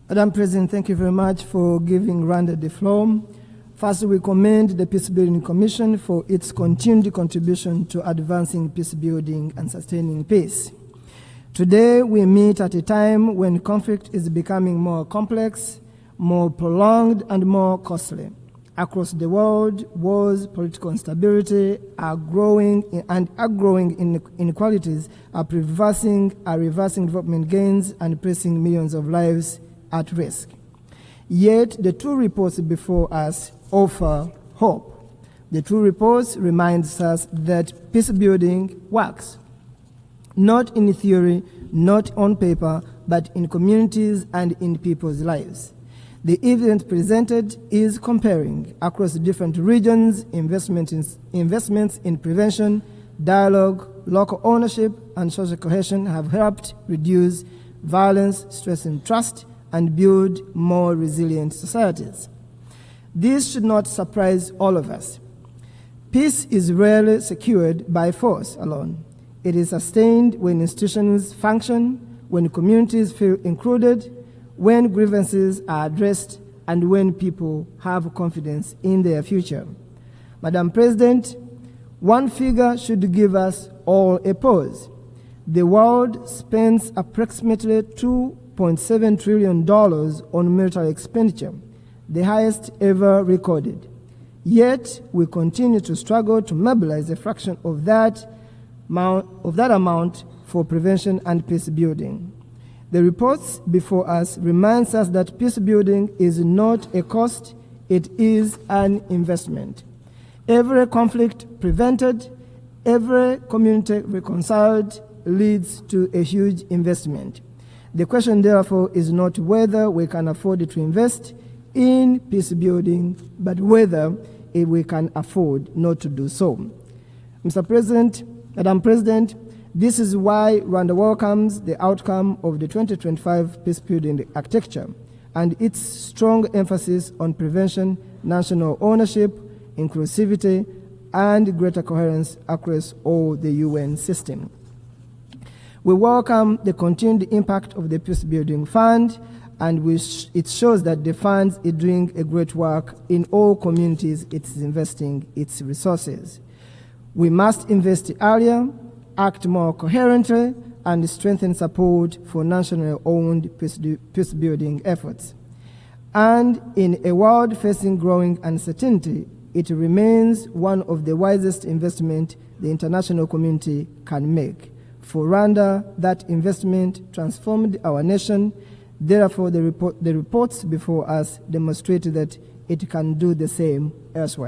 Madam President, thank you very much for giving Rwanda the floor. First, we commend the Peacebuilding Commission for its continued contribution to advancing peacebuilding and sustaining peace. Today, we meet at a time when conflict is becoming more complex, more prolonged, and more costly. Across the world, wars, political instability are growing, inequalities are reversing development gains and placing millions of lives at risk. Yet, the two reports before us offer hope. The two reports remind us that peacebuilding works, not in theory, not on paper, but in communities and in people's lives. The evidence presented is comparing across different regions. Investments in prevention, dialogue, local ownership, and social cohesion have helped reduce violence, stress, and trust, and build more resilient societies. This should not surprise all of us. Peace is rarely secured by force alone. It is sustained when institutions function, when communities feel included, when grievances are addressed, and when people have confidence in their future. Madam President, one figure should give us all a pause. The world spends approximately $2.7 trillion on military expenditure, the highest ever recorded. Yet, we continue to struggle to mobilize a fraction of that amount for prevention and peace building. The reports before us reminds us that peace building is not a cost, it is an investment. Every conflict prevented, every community reconciled leads to a huge investment. The question, therefore, is not whether we can afford to invest in peace building, but whether we can afford not to do so. Mr. President, Madam President, this is why Rwanda welcomes the outcome of the 2025 Peacebuilding Architecture and its strong emphasis on prevention, national ownership, inclusivity, and greater coherence across all the UN system. We welcome the continued impact of the Peacebuilding Fund, and it shows that the fund is doing a great work in all communities it is investing its resources. We must invest earlier, act more coherently, and strengthen support for nationally owned peacebuilding efforts. And in a world facing growing uncertainty, it remains one of the wisest investments the international community can make. For Rwanda, that investment transformed our nation. Therefore, the reports before us demonstrate that it can do the same elsewhere.